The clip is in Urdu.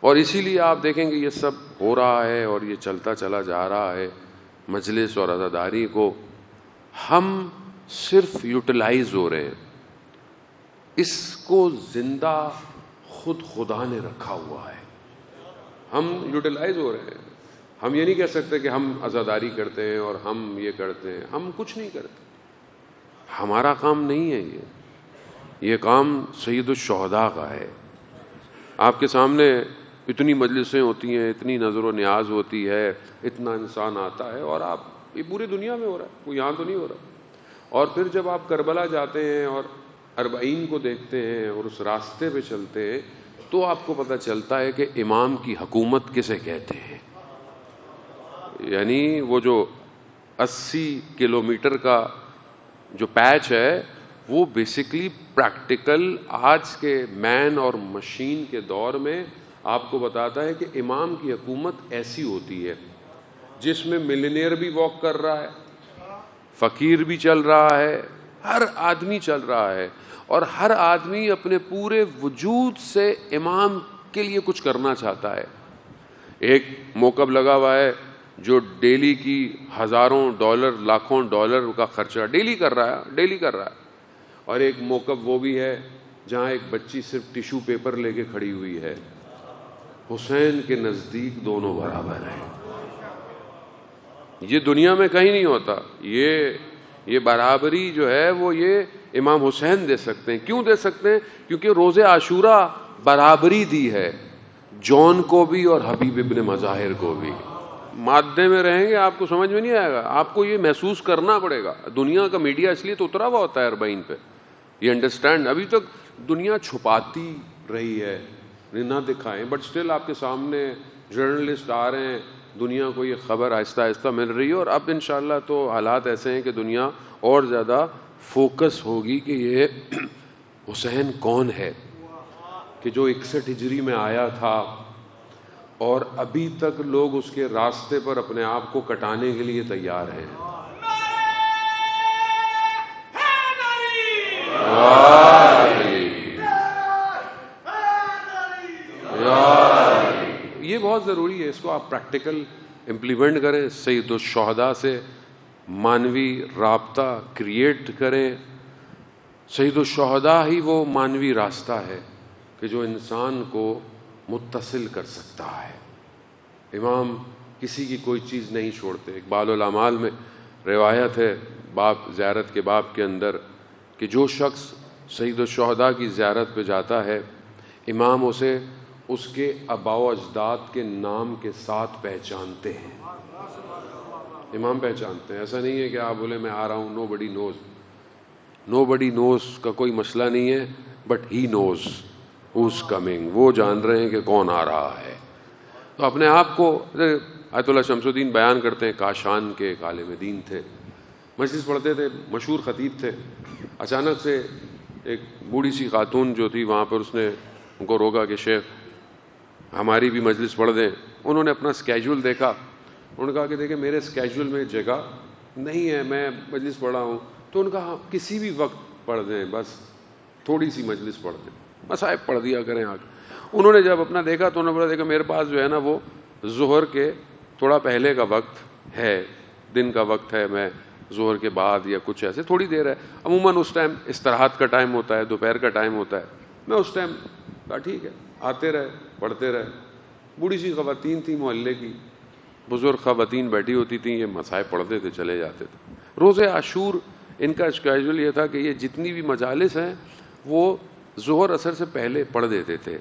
اور اسی لیے آپ دیکھیں گے یہ سب ہو رہا ہے اور یہ چلتا چلا جا رہا ہے. مجلس اور عزاداری کو ہم صرف یوٹیلائز ہو رہے ہیں. اس کو زندہ خود خدا نے رکھا ہوا ہے. ہم یوٹیلائز ہو رہے ہیں. ہم یہ نہیں کہہ سکتے کہ ہم عزاداری کرتے ہیں اور ہم یہ کرتے ہیں. ہم کچھ نہیں کرتے. ہمارا کام نہیں ہے یہ کام سید الشہداء کا ہے. آپ کے سامنے اتنی مجلسیں ہوتی ہیں, اتنی نظر و نیاز ہوتی ہے, اتنا انسان آتا ہے, اور آپ یہ پوری دنیا میں ہو رہا ہے, کوئی یہاں تو نہیں ہو رہا. اور پھر جب آپ کربلا جاتے ہیں اور اربعین کو دیکھتے ہیں اور اس راستے پہ چلتے ہیں تو آپ کو پتہ چلتا ہے کہ امام کی حکومت کسے کہتے ہیں. یعنی وہ جو 80 کلومیٹر کا جو پیچ ہے وہ بیسیکلی پریکٹیکل آج کے مین اور مشین کے دور میں آپ کو بتاتا ہے کہ امام کی حکومت ایسی ہوتی ہے جس میں ملینئر بھی واک کر رہا ہے, فقیر بھی چل رہا ہے, ہر آدمی چل رہا ہے, اور ہر آدمی اپنے پورے وجود سے امام کے لیے کچھ کرنا چاہتا ہے. ایک موقف لگا ہوا ہے جو ڈیلی کی ہزاروں ڈالر لاکھوں ڈالر کا خرچہ ڈیلی کر رہا ہے, اور ایک موقف وہ بھی ہے جہاں ایک بچی صرف ٹیشو پیپر لے کے کھڑی ہوئی ہے. حسین کے نزدیک دونوں برابر ہیں. یہ دنیا میں کہیں نہیں ہوتا. یہ برابری جو ہے وہ یہ امام حسین دے سکتے ہیں. کیوں دے سکتے ہیں؟ کیونکہ روز عاشورہ برابری دی ہے جون کو بھی اور حبیب ابن مظاہر کو بھی. مادے میں رہیں گے آپ کو سمجھ میں نہیں آئے گا. آپ کو یہ محسوس کرنا پڑے گا. دنیا کا میڈیا اس لیے تو اترا ہوا ہوتا ہے اربعین پہ. یہ انڈرسٹینڈ ابھی تک دنیا چھپاتی رہی ہے, نہ دکھائیں, بٹ اسٹل آپ کے سامنے جرنلسٹ آ رہے ہیں, دنیا کو یہ خبر آہستہ آہستہ مل رہی ہے. اور اب انشاءاللہ تو حالات ایسے ہیں کہ دنیا اور زیادہ فوکس ہوگی کہ یہ حسین کون ہے کہ جو 61 ہجری میں آیا تھا اور ابھی تک لوگ اس کے راستے پر اپنے آپ کو کٹانے کے لیے تیار ہیں. یہ بہت ضروری ہے. اس کو آپ پریکٹیکل امپلیمنٹ کریں, سید الشہداء سے مانوی رابطہ کریٹ کریں. سید الشہداء ہی وہ مانوی راستہ ہے کہ جو انسان کو متصل کر سکتا ہے. امام کسی کی کوئی چیز نہیں چھوڑتے. اقبال الاعمال میں روایت ہے باب زیارت کے باب کے اندر کہ جو شخص سید الشہداء کی زیارت پہ جاتا ہے امام اسے اس کے آباء و اجداد کے نام کے ساتھ پہچانتے ہیں. امام پہچانتے ہیں. ایسا نہیں ہے کہ آپ بولے میں آ رہا ہوں, نو بڈی نوز کا کوئی مسئلہ نہیں ہے, but he knows who's coming. وہ جان رہے ہیں کہ کون آ رہا ہے. تو اپنے آپ کو آیت اللہ شمس الدین بیان کرتے ہیں, کاشان کے ایک عالم دین تھے, مجلس پڑھتے تھے, مشہور خطیب تھے. اچانک سے ایک بوڑھی سی خاتون جو تھی وہاں پر, اس نے ان کو روکا کہ شیخ ہماری بھی مجلس پڑھ دیں. انہوں نے اپنا اسکیجول دیکھا, انہوں نے کہا کہ دیکھیں میرے اسکیجول میں جگہ نہیں ہے, میں مجلس پڑھا ہوں. تو ان کا ہاں کسی بھی وقت پڑھ دیں, بس تھوڑی سی مجلس پڑھ دیں, مصائب پڑھ دیا کریں آگے. انہوں نے جب اپنا دیکھا تو انہوں نے بولا دیکھا میرے پاس جو ہے نا وہ ظہر کے تھوڑا پہلے کا وقت ہے, دن کا وقت ہے, میں ظہر کے بعد یا کچھ ایسے تھوڑی دیر ہے. عموماً اس ٹائم استراحت کا ٹائم ہوتا ہے, دوپہر کا ٹائم ہوتا ہے. میں اس ٹائم کہا ٹھیک ہے, آتے رہے, پڑھتے رہے. بوڑھی سی خواتین تھیں, محلے کی بزرگ خواتین بیٹھی ہوتی تھیں, یہ مصائب پڑھتے تھے, چلے جاتے تھے. روز عاشور ان کا اسکیجول یہ تھا کہ یہ جتنی بھی مجالس ہیں وہ ظہر اثر سے پہلے پڑھ دیتے تھے.